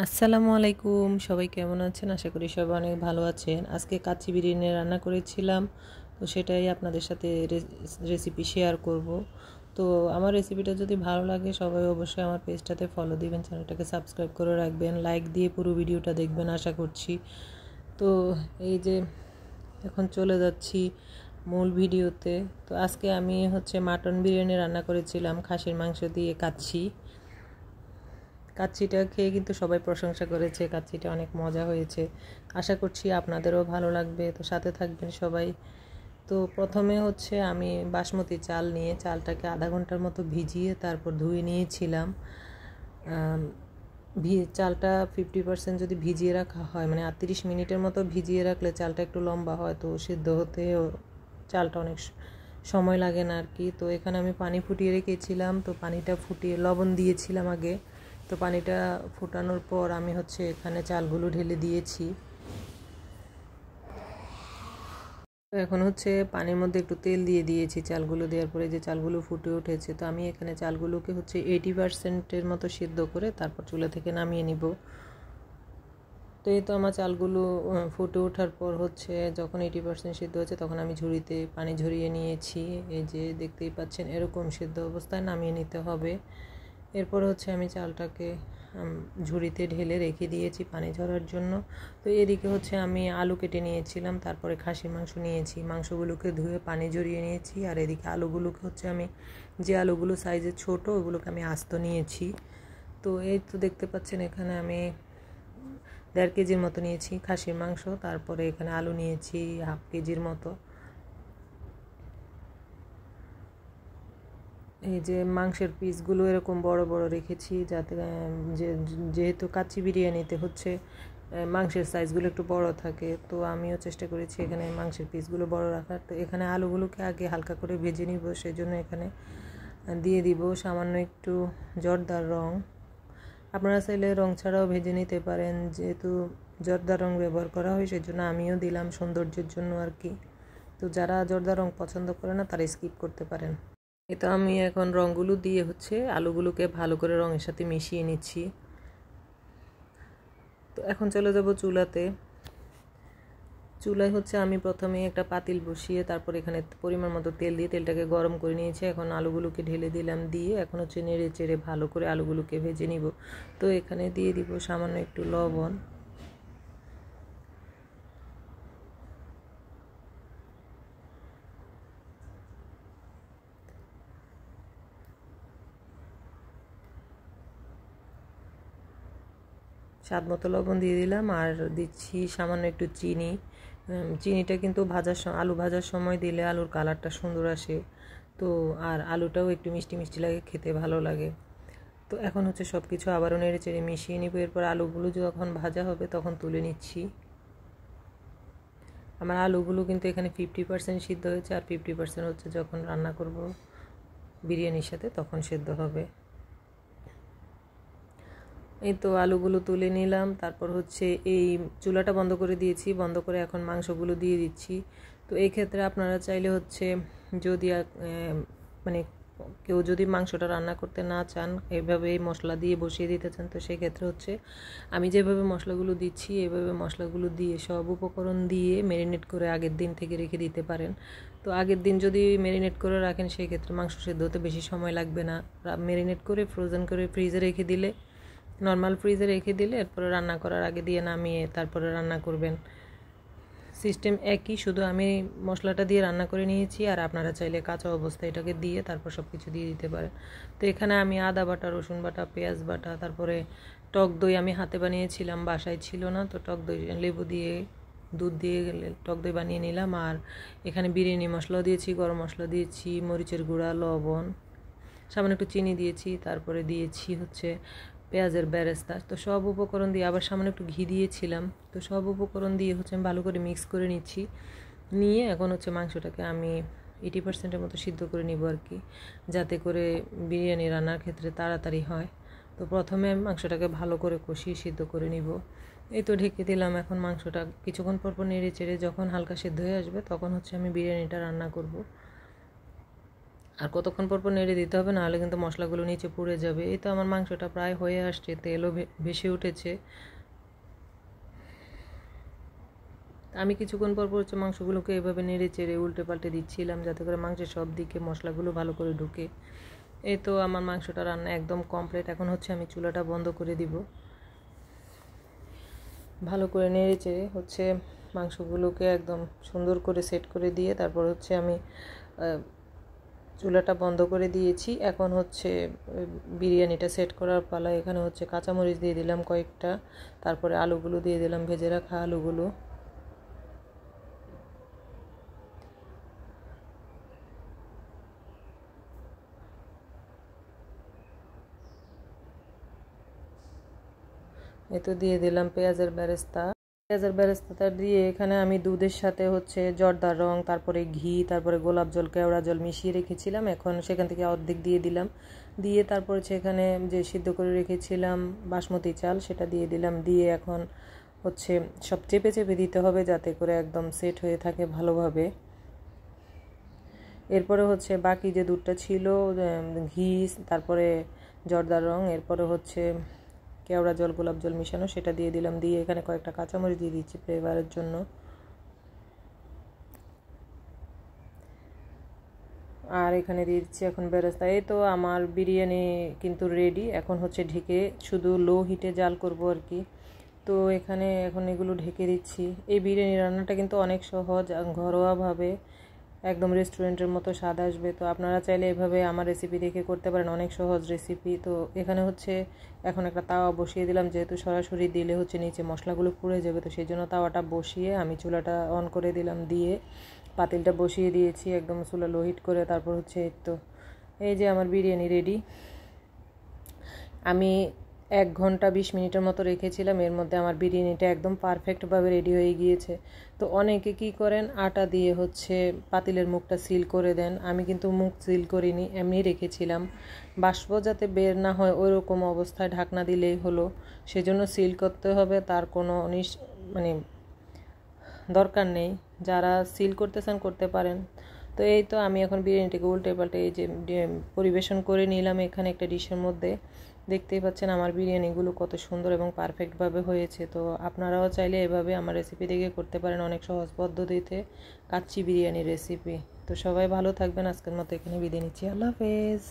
আসসালামু আলাইকুম, সবাই কেমন আছেন? আশা করি সবাই অনেক ভালো আছেন। আজকে কাচ্চি বিরিয়ানি রান্না করেছিলাম, তো সেটাই আপনাদের সাথে রেসিপি শেয়ার করব। তো আমার রেসিপিটা যদি ভালো লাগে সবাই অবশ্যই আমার পেজটাতে ফলো দিবেন, চ্যানেলটাকে সাবস্ক্রাইব করে রাখবেন, লাইক দিয়ে পুরো ভিডিওটা দেখবেন আশা করছি। তো এই যে এখন চলে যাচ্ছি মূল ভিডিওতে। তো আজকে আমি মাটন বিরিয়ানি রান্না করেছিলাম খাসির মাংস দিয়ে কাচ্চিটা খেয়ে কিন্তু সবাই প্রশংসা করেছে, কাচ্চিটা অনেক মজা হয়েছে। আশা করছি আপনাদেরও ভালো লাগবে, তো সাথে থাকবেন সবাই। তো প্রথমে আমি বাসমতি চাল নিয়ে চালটাকে আধা ঘন্টার মতো ভিজিয়ে তারপর ধুয়ে নিয়েছিলাম। চালটা 50% যদি ভিজিয়ে রাখা হয়, মানে 38 মিনিটের মতো ভিজিয়ে রাখলে চালটা একটু লম্বা হয়, তো সিদ্ধ হতে চালটা অনেক সময় লাগে না আর কি। তো এখানে আমি পানি ফুটিয়ে রেখেছিলাম, তো পানিটা ফুটিয়ে লবণ দিয়েছিলাম আগে। তো পানিটা ফোটানোর পর আমি এখানে চালগুলো ঢেলে দিয়েছি। এখন পানির মধ্যে একটু তেল দিয়ে দিয়েছি, চালগুলো দেওয়ার পরে যে চালগুলো ফুটে উঠেছে, তো আমি এখানে চালগুলোকে 80%-এর মতো সিদ্ধ করে তারপর চুলা থেকে নামিয়ে নিব। তো এই তো আমার চালগুলো ফুটে ওঠার পর যখন 80% সিদ্ধ হয়েছে তখন আমি ঝুড়িতে পানি ঝরিয়ে নিয়েছি। এই যে দেখতেই পাচ্ছেন, এরকম সিদ্ধ অবস্থায় নামিয়ে নিতে হবে। এরপর আমি চালটাকে ঝুড়িতে ঢেলে রেখে দিয়েছি পানি ঝরার জন্য। তো এদিকে আমি আলু কেটে নিয়েছিলাম, তারপরে খাসির মাংস নিয়েছি, মাংসগুলোকে ধুয়ে পানি ঝরিয়ে নিয়েছি। আর এদিকে আলুগুলোকে আমি যে আলুগুলো সাইজে ছোট ওগুলোকে আমি আস্ত নিয়েছি। তো এই তো দেখতে পাচ্ছেন, এখানে আমি 1.5 কেজির মতো নিয়েছি খাসির মাংস, তারপরে এখানে আলু নিয়েছি 1/2 কেজির মতো। এই যে মাংসের পিসগুলো এরকম বড় বড় রেখেছি, যাতে যেহেতু কাচ্চি বিরিয়ানিতে মাংসের সাইজগুলো একটু বড় থাকে, তো আমিও চেষ্টা করেছি এখানে মাংসের পিসগুলো বড় রাখার। তো এখানে আলুগুলোকে আগে হালকা করে ভেজে নিব, সেজন্য এখানে দিয়ে দিব সামান্য একটু জর্দার রং। আপনারা চাইলে রং ছাড়াও ভেজে নিতে পারেন, যেহেতু জর্দা রং ব্যবহার করা হয় সেজন্য আমিও দিলাম সৌন্দর্যের জন্য আর কি। তো যারা জর্দা রং পছন্দ করে না তারা স্কিপ করতে পারেন। এটা আমি এখন রঙগুলো দিয়ে আলুগুলোকে ভালো করে রঙের সাথে মিশিয়ে নিচ্ছি। তো এখন চলে যাব চুলাতে। চুলায় আমি প্রথমে একটা পাতিল বসিয়ে তারপর এখানে পরিমাণ মতো তেল দিয়ে তেলটাকে গরম করে নিয়েছি। এখন আলুগুলোকে ঢেলে দিলাম, দিয়ে এখন নেড়ে চেড়ে ভালো করে আলুগুলোকে ভেজে নিব। তো এখানে দিয়ে দিব সামান্য একটু লবণ, স্বাদ মতো লবণ দিয়ে দিলাম, আর দিচ্ছি সামান্য একটু চিনি। চিনিটা কিন্তু আলু ভাজার সময় দিলে আলুর কালারটা সুন্দর আসে, তো আর আলুটাও একটু মিষ্টি মিষ্টি লাগে, খেতে ভালো লাগে। তো এখন সব কিছু আবারও নেড়ে চেড়ে মিশিয়ে নিব। এরপর আলুগুলো যখন ভাজা হবে তখন তুলে নিচ্ছি। আমার আলুগুলো কিন্তু এখানে 50% সিদ্ধ হয়েছে, আর 50% যখন রান্না করব বিরিয়ানির সাথে তখন সিদ্ধ হবে। এই তো আলুগুলো তুলে নিলাম, তারপর এই চুলাটা বন্ধ করে দিয়েছি, বন্ধ করে এখন মাংসগুলো দিয়ে দিচ্ছি। তো এই ক্ষেত্রে আপনারা চাইলে যদি মানে কেউ যদি মাংসটা রান্না করতে না চান, এভাবে মশলা দিয়ে বসিয়ে দিতে চান, তো সেই ক্ষেত্রে আমি যেভাবে মশলাগুলো দিচ্ছি এভাবে মশলাগুলো দিয়ে সব উপকরণ দিয়ে ম্যারিনেট করে আগের দিন থেকে রেখে দিতে পারেন। তো আগের দিন যদি ম্যারিনেট করে রাখেন সেই ক্ষেত্রে মাংস সেদ্ধ হতে বেশি সময় লাগবে না। ম্যারিনেট করে ফ্রোজেন করে ফ্রিজে রেখে দিলে, নর্মাল ফ্রিজে রেখে দিলে এরপরে রান্না করার আগে দিয়ে নামিয়ে তারপরে রান্না করবেন। সিস্টেম একই, শুধু আমি মশলাটা দিয়ে রান্না করে নিয়েছি, আর আপনারা চাইলে কাঁচা অবস্থায় এটাকে দিয়ে তারপর সব কিছু দিয়ে দিতে পারেন। তো এখানে আমি আদা বাটা, রসুন বাটা, পেঁয়াজ বাটা, তারপরে টক দই আমি হাতে বানিয়েছিলাম, বাসায় ছিল না, তো টক দই লেবু দিয়ে দুধ দিয়ে টক দই বানিয়ে নিলাম। আর এখানে বিরিয়ানি মশলাও দিয়েছি, গরম মশলা দিয়েছি, মরিচের গুঁড়া, লবণ, সামান্য একটু চিনি দিয়েছি, তারপরে দিয়েছি পেঁয়াজের বেরেস্তা। তো সব উপকরণ দিয়ে আবার সামান্য একটু ঘি দিয়েছিলাম। তো সব উপকরণ দিয়ে আমি ভালো করে মিক্স করে নিচ্ছি। নিয়ে এখন মাংসটাকে আমি 80%-এর মতো সিদ্ধ করে নিব আর কি, যাতে করে বিরিয়ানি রান্নার ক্ষেত্রে তাড়াতাড়ি হয়। তো প্রথমে আমি মাংসটাকে ভালো করে কষিয়ে সিদ্ধ করে নিব। এই তো ঢেকে দিলাম। এখন মাংসটা কিছুক্ষণ পর নেড়ে চেড়ে যখন হালকা সিদ্ধ হয়ে আসবে তখন আমি বিরিয়ানিটা রান্না করব। আর কতক্ষণ পর পর নেড়ে দিতে হবে, নাহলে কিন্তু মশলাগুলো নিচে পুড়ে যাবে। এই তো আমার মাংসটা প্রায় হয়ে আসছে, তেলও বেশি উঠেছে। আমি কিছুক্ষণ পর পর হচ্ছে মাংসগুলোকে এভাবে নেড়ে চেড়ে উল্টে পাল্টে দিচ্ছিলাম, যাতে করে মাংসের সব দিকে মশলাগুলো ভালো করে ঢুকে। এই তো আমার মাংসটা রান্না একদম কমপ্লিট। এখন হচ্ছে আমি চুলাটা বন্ধ করে দিব। ভালো করে নেড়ে চেড়ে হচ্ছে মাংসগুলোকে একদম সুন্দর করে সেট করে দিয়ে তারপর হচ্ছে আমি চুলাটা বন্ধ করে দিয়েছি। এখন হচ্ছে বিরিয়ানিটা সেট করার পালা। এখানে হচ্ছে কাঁচামরিচ দিয়ে দিলাম কয়েকটা, তারপরে আলুগুলো দিয়ে দিলাম, ভেজে রাখা আলুগুলো। এই তো দিয়ে দিলাম পেঁয়াজের বেরেস্তাটা দিয়ে এখানে আমি দুধের সাথে হচ্ছে জর্দার রং, তারপরে ঘি, তারপরে গোলাপ জল, কেওড়া জল মিশিয়ে রেখেছিলাম। এখন সেখান থেকে অর্ধেক দিয়ে দিলাম, দিয়ে তারপর হচ্ছে এখানে যে সিদ্ধ করে রেখেছিলাম বাসমতি চাল সেটা দিয়ে দিলাম। দিয়ে এখন হচ্ছে সব চেপে চেপে দিতে হবে, যাতে করে একদম সেট হয়ে থাকে ভালোভাবে। এরপরে হচ্ছে বাকি যে দুধটা ছিল, ঘি, তারপরে জর্দার রং, এরপরে হচ্ছে কেওড়া জল, গোলাপ জল মিশানো, সেটা দিয়ে দিলাম। দিয়ে এখানে কয়েকটা কাঁচামরিচ দিয়ে দিচ্ছি ফ্লেভারের জন্য। আর এখানে দিয়ে দিচ্ছি এখন বেরেস্তা। এই তো আমার বিরিয়ানি কিন্তু রেডি। এখন হচ্ছে ঢেকে শুধু লো হিটে জাল করব আর কি। তো এখানে এখন এগুলো ঢেকে দিচ্ছি। এই বিরিয়ানি রান্নাটা কিন্তু অনেক সহজ, ঘরোয়াভাবে একদম রেস্টুরেন্টের মতো স্বাদ আসবে। তো আপনারা চাইলে এভাবে আমার রেসিপি দেখে করতে পারেন, অনেক সহজ রেসিপি। তো এখানে হচ্ছে এখন একটা তাওয়া বসিয়ে দিলাম, যেহেতু সরাসরি দিলে হচ্ছে নিচে মশলাগুলো পুড়ে যাবে, তো সেই জন্য তাওয়াটা বসিয়ে আমি চুলাটা অন করে দিলাম, দিয়ে পাতিলটা বসিয়ে দিয়েছি একদম চুলা লো হিট করে। তারপর হচ্ছে এই যে আমার বিরিয়ানি রেডি। আমি 1 ঘন্টা 20 মিনিটের মতো রেখেছিলাম, এর মধ্যে আমার বিরিয়ানিটা একদম পারফেক্টভাবে রেডি হয়ে গিয়েছে। তো অনেকে কি করেন, আটা দিয়ে হচ্ছে পাতিলের মুখটা সিল করে দেন। আমি কিন্তু মুখ সিল করিনি, এমনি রেখেছিলাম। বাষ্প যাতে বের না হয় ওই রকম অবস্থায় ঢাকনা দিলেই হলো। সেজন্য সিল করতে হবে, তার কোনো মানে দরকার নেই। যারা সিল করতে চান করতে পারেন। তো এই তো আমি এখন বিরিয়ানিটাকে উল্টে পাল্টে এই যে পরিবেশন করে নিলাম এখানে একটা ডিশের মধ্যে। দেখতেই পাচ্ছেন আমার বিরিয়ানিগুলো কত সুন্দর এবং পারফেক্টভাবে হয়েছে। তো আপনারাও চাইলে এভাবে আমার রেসিপি দেখে করতে পারেন, অনেক সহজ পদ্ধতিতে কাচ্চি বিরিয়ানি রেসিপি। তো সবাই ভালো থাকবেন। আজকের মতো এখানে বিদায় নিচ্ছি। আল্লাহ হাফেজ।